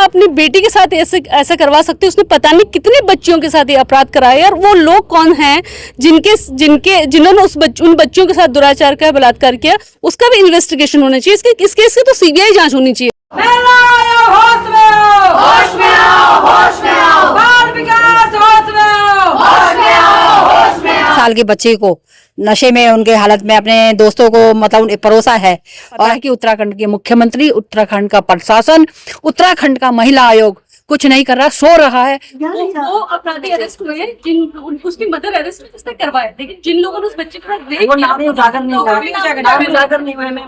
अपनी बेटी के साथ ऐसा करवा सकती है, उसने पता नहीं कितने बच्चियों के साथ ये अपराध कराया। और वो लोग कौन हैं जिन्होंने उन बच्चियों के साथ दुराचार किया, बलात्कार किया, उसका भी इन्वेस्टिगेशन होना चाहिए। इस केस की तो सीबीआई जांच होनी चाहिए। होश में आओ, होश में आओ, होश में आओ, बाल विकास होश में आओ, होश में आओ, होश में आओ। साल के बच्चे को नशे में उनके हालत में अपने दोस्तों को मतलब परोसा है। और कि उत्तराखंड के मुख्यमंत्री, उत्तराखंड का प्रशासन, उत्तराखंड का महिला आयोग कुछ नहीं कर रहा, सो रहा है। वो अपराधी अरेस्ट हुए, उसकी मदर अरेस्ट किसने करवाया, लेकिन जिन लोगों ने उस बच्चे को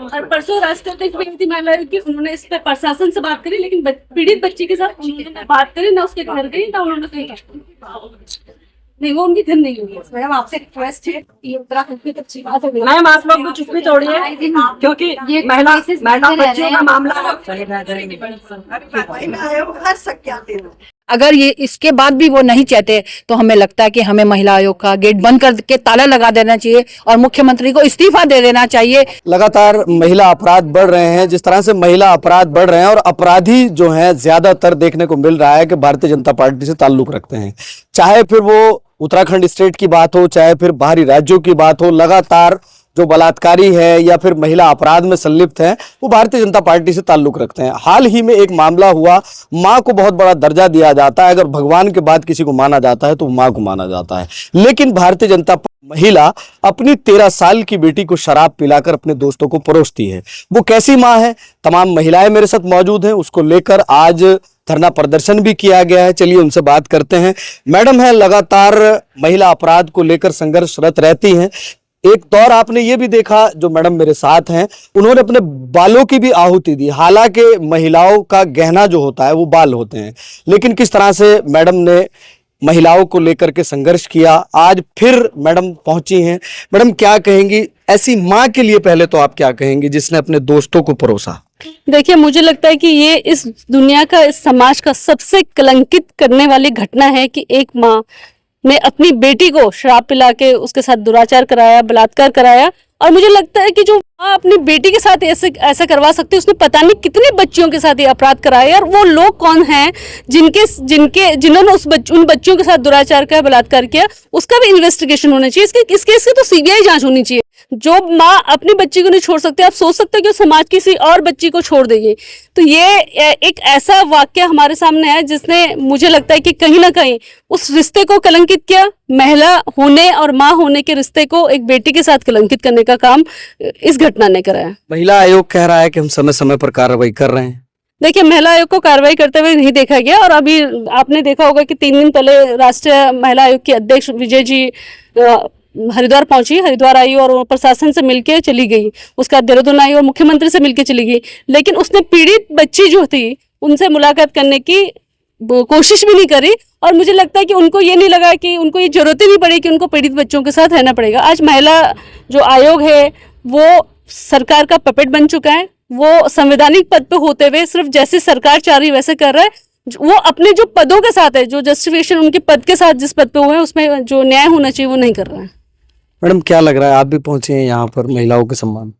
और परसों राष्ट्रीय महिला की उन्होंने इस पर प्रशासन से बात करी, लेकिन पीड़ित बच्ची के साथ उन्होंने बात करी, ना उसके घर गई, ना उन्होंने नहीं, वो उनकी घर नहीं हुई। मैडम आपसे रिक्वेस्ट है, ये उत्तराखंड की अच्छी बात है मैम, आप लोग को चुप्पी तोड़िए, क्योंकि ये महिला बच्चियों का मामला अगर ये इसके बाद भी वो नहीं चाहते तो हमें लगता है कि हमें महिला आयोग का गेट बंद करके ताला लगा देना चाहिए और मुख्यमंत्री को इस्तीफा दे देना चाहिए। लगातार महिला अपराध बढ़ रहे हैं, जिस तरह से महिला अपराध बढ़ रहे हैं और अपराधी जो हैं ज्यादातर देखने को मिल रहा है कि भारतीय जनता पार्टी से ताल्लुक रखते हैं, चाहे फिर वो उत्तराखंड स्टेट की बात हो, चाहे फिर बाहरी राज्यों की बात हो। लगातार जो बलात्कारी है या फिर महिला अपराध में संलिप्त है वो भारतीय जनता पार्टी से ताल्लुक रखते हैं। हाल ही में एक मामला हुआ, मां को बहुत बड़ा दर्जा दिया जाता है, अगर भगवान के बाद किसी को माना जाता है तो मां को माना जाता है, लेकिन भारतीय जनता महिला अपनी 13 साल की बेटी को शराब पिलाकर अपने दोस्तों को परोसती है। वो कैसी मां है? तमाम महिलाएं मेरे साथ मौजूद हैं, उसको लेकर आज धरना प्रदर्शन भी किया गया है। चलिए उनसे बात करते हैं। मैडम है, लगातार महिला अपराध को लेकर संघर्षरत रहती हैं। एक दौर आपने ये भी देखा, जो मैडम मेरे साथ हैं उन्होंने अपने बालों की भी आहुति दी। हालांकि महिलाओं का गहना जो होता है वो बाल होते हैं, लेकिन किस तरह से मैडम ने महिलाओं को लेकर के संघर्ष किया। आज फिर मैडम पहुंची हैं। मैडम क्या कहेंगी ऐसी मां के लिए? पहले तो आप क्या कहेंगी जिसने अपने दोस्तों को परोसा? देखिए, मुझे लगता है कि ये इस दुनिया का, इस समाज का सबसे कलंकित करने वाली घटना है कि एक माँ ने अपनी बेटी को शराब पिला के उसके साथ दुराचार कराया, बलात्कार कराया। और मुझे लगता है कि जो माँ अपनी बेटी के साथ ऐसा करवा सकती है, उसने पता नहीं कितने बच्चियों के साथ ये अपराध कराया। और वो लोग कौन हैं जिन्होंने उन बच्चियों के साथ दुराचार किया, बलात्कार किया, उसका भी इन्वेस्टिगेशन होना चाहिए। इस केस की तो सीबीआई जांच होनी चाहिए। जो माँ अपनी बच्ची को नहीं छोड़ सकती, आप सोच सकते हैं कि वो समाज किसी और बच्ची को छोड़ देगी। तो ये एक ऐसा वाक्य हमारे सामने है जिसने, मुझे लगता है कि कहीं ना कहीं उस रिश्ते को कलंकित किया। महिला होने और माँ होने के रिश्ते को एक बेटी के साथ कलंकित करने का काम इस घटना ने करा है। महिला आयोग कह रहा है कि हम समय समय पर कार्रवाई कर रहे हैं। देखिए, महिला आयोग को कार्रवाई करते हुए नहीं देखा गया। और अभी आपने देखा होगा कि 3 दिन पहले राष्ट्रीय महिला आयोग की अध्यक्ष विजय जी हरिद्वार पहुंची, हरिद्वार आई और प्रशासन से मिलके चली गई। उसका देहरादून आई और मुख्यमंत्री से मिलके चली गई, लेकिन उसने पीड़ित बच्ची जो थी उनसे मुलाकात करने की कोशिश भी नहीं करी। और मुझे लगता है कि उनको ये नहीं लगा, कि उनको ये जरूरत ही नहीं पड़ी कि उनको पीड़ित बच्चों के साथ रहना पड़ेगा। आज महिला जो आयोग है वो सरकार का पपेट बन चुका है। वो संवैधानिक पद पे होते हुए सिर्फ जैसे सरकार चाह रही वैसे कर रहा है। वो अपने जो पदों के साथ है, जो जस्टिफिकेशन उनके पद के साथ जिस पद पे हुए हैं उसमें जो न्याय होना चाहिए वो नहीं कर रहा है। मैडम क्या लग रहा है, आप भी पहुंचे हैं यहाँ पर महिलाओं के सम्मान?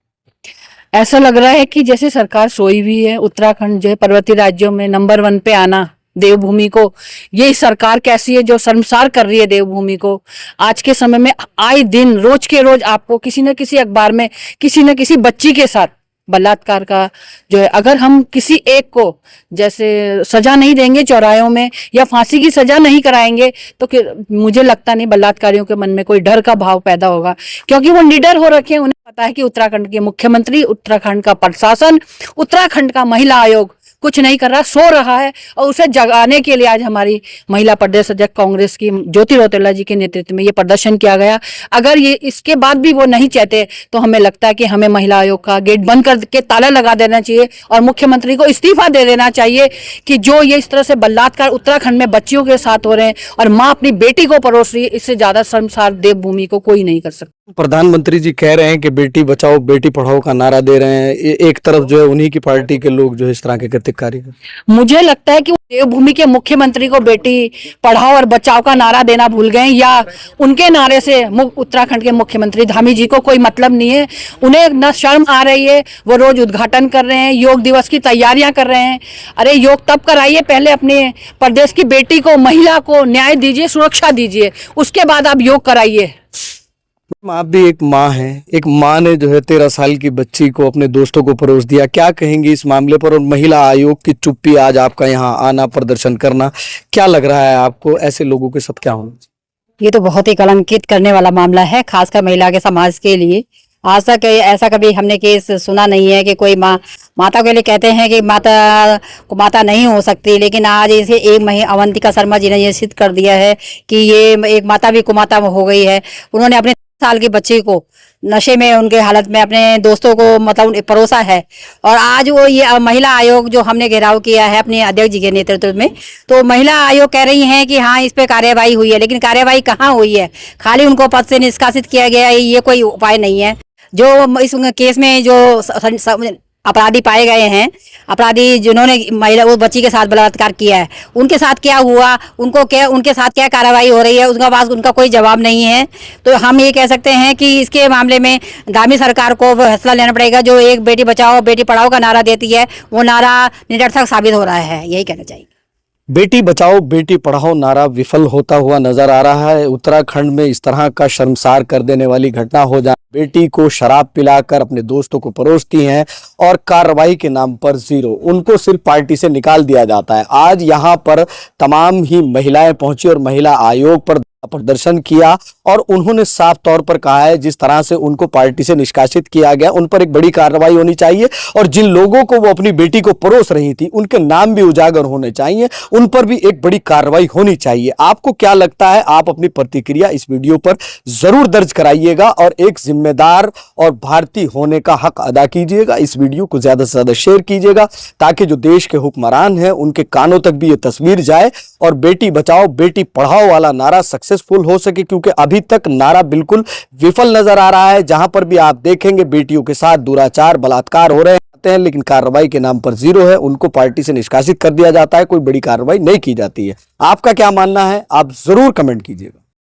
ऐसा लग रहा है कि जैसे सरकार सोई हुई है। उत्तराखंड जो है पर्वतीय राज्यों में नंबर 1 पे आना, देवभूमि को, ये सरकार कैसी है जो शर्मसार कर रही है देवभूमि को। आज के समय में आए दिन रोज के रोज आपको किसी न किसी अखबार में किसी न किसी बच्ची के साथ बलात्कार का जो है, अगर हम किसी एक को जैसे सजा नहीं देंगे चौराहों में या फांसी की सजा नहीं कराएंगे तो मुझे लगता नहीं बलात्कारियों के मन में कोई डर का भाव पैदा होगा, क्योंकि वो निडर हो रखे हैं। उन्हें पता है कि उत्तराखंड के मुख्यमंत्री, उत्तराखंड का प्रशासन, उत्तराखंड का महिला आयोग कुछ नहीं कर रहा, सो रहा है। और उसे जगाने के लिए आज हमारी महिला प्रदेश अध्यक्ष कांग्रेस की ज्योति रौतेला जी के नेतृत्व में ये प्रदर्शन किया गया। अगर ये इसके बाद भी वो नहीं चाहते तो हमें लगता है कि हमें महिला आयोग का गेट बंद करके ताला लगा देना चाहिए और मुख्यमंत्री को इस्तीफा दे देना चाहिए कि जो ये इस तरह से बलात्कार उत्तराखंड में बच्चियों के साथ हो रहे हैं और माँ अपनी बेटी को परोस रही है, इससे ज्यादा शर्मसार देवभूमि को कोई नहीं कर सकता। प्रधानमंत्री जी कह रहे हैं कि बेटी बचाओ बेटी पढ़ाओ का नारा दे रहे हैं, एक तरफ जो है उन्हीं की पार्टी के लोग जो है इस तरह के कृत्य कार्य कर। मुझे लगता है कि वो देवभूमि के मुख्यमंत्री को बेटी पढ़ाओ और बचाओ का नारा देना भूल गए, या उनके नारे से उत्तराखंड के मुख्यमंत्री धामी जी को कोई मतलब नहीं है। उन्हें न शर्म आ रही है, वो रोज उद्घाटन कर रहे हैं, योग दिवस की तैयारियां कर रहे हैं। अरे योग तब कराइए, पहले अपने प्रदेश की बेटी को, महिला को न्याय दीजिए, सुरक्षा दीजिए, उसके बाद आप योग कराइए। आप भी एक माँ हैं, एक माँ ने जो है 13 साल की बच्ची को अपने दोस्तों को परोस दिया, क्या कहेंगी इस मामले पर? और महिला आयोग की चुप्पी, आज आपका यहाँ आना, प्रदर्शन करना, क्या लग रहा है आपको? ऐसे लोगों के साथ क्या होना चाहिए? ये तो बहुत ही कलंकित करने वाला मामला है, खासकर महिला के समाज के लिए। आज तक ऐसा कभी हमने केस सुना नहीं है कि कोई माता के लिए कहते हैं कि माता को माता नहीं हो सकती, लेकिन आज इसे एक अवंतिका शर्मा जी ने ये सिद्ध कर दिया है कि ये एक माता भी कुमाता हो गई है। उन्होंने अपने साल की बच्ची को नशे में, उनके हालत में अपने दोस्तों को मतलब परोसा है। और आज वो ये महिला आयोग जो हमने घेराव किया है अपने अध्यक्ष जी के नेतृत्व में, तो महिला आयोग कह रही हैं कि हाँ इस पे कार्यवाही हुई है, लेकिन कार्यवाही कहाँ हुई है? खाली उनको पद से निष्कासित किया गया है, ये कोई उपाय नहीं है। जो इस केस में जो अपराधी पाए गए हैं, अपराधी जिन्होंने महिला वो बच्ची के साथ बलात्कार किया है, उनके साथ क्या हुआ, उनके साथ क्या कार्रवाई हो रही है, उसका पास उनका कोई जवाब नहीं है। तो हम ये कह सकते हैं कि इसके मामले में धामी सरकार को फैसला लेना पड़ेगा। जो एक बेटी बचाओ बेटी पढ़ाओ का नारा देती है, वो नारा निरर्थक साबित हो रहा है, यही कहना चाहिए। बेटी बचाओ बेटी पढ़ाओ नारा विफल होता हुआ नजर आ रहा है। उत्तराखंड में इस तरह का शर्मसार कर देने वाली घटना हो जाए, बेटी को शराब पिलाकर अपने दोस्तों को परोसती हैं और कार्रवाई के नाम पर जीरो, उनको सिर्फ पार्टी से निकाल दिया जाता है। आज यहाँ पर तमाम ही महिलाएं पहुंची और महिला आयोग पर प्रदर्शन किया और उन्होंने साफ तौर पर कहा है जिस तरह से उनको पार्टी से निष्कासित किया गया, उन पर एक बड़ी कार्रवाई होनी चाहिए और जिन लोगों को वो अपनी बेटी को परोस रही थी उनके नाम भी उजागर होने चाहिए, उन पर भी एक बड़ी कार्रवाई होनी चाहिए। आपको क्या लगता है? आप अपनी प्रतिक्रिया इस वीडियो पर जरूर दर्ज कराइएगा और एक जिम्मेदार और भारतीय होने का हक अदा कीजिएगा। इस वीडियो को ज्यादा से ज्यादा शेयर कीजिएगा ताकि जो देश के हुक्मरान हैं उनके कानों तक भी ये तस्वीर जाए और बेटी बचाओ बेटी पढ़ाओ वाला नारा सक्सेसफुल हो सके, क्योंकि अभी तक नारा बिल्कुल विफल नजर आ रहा है। जहां पर भी आप देखेंगे बेटियों के साथ दुराचार बलात्कार हो रहे हैं, लेकिन कार्रवाई के नाम पर जीरो है, उनको पार्टी से निष्कासित कर दिया जाता है, कोई बड़ी कार्रवाई नहीं की जाती है। आपका क्या मानना है? आप जरूर कमेंट कीजिएगा।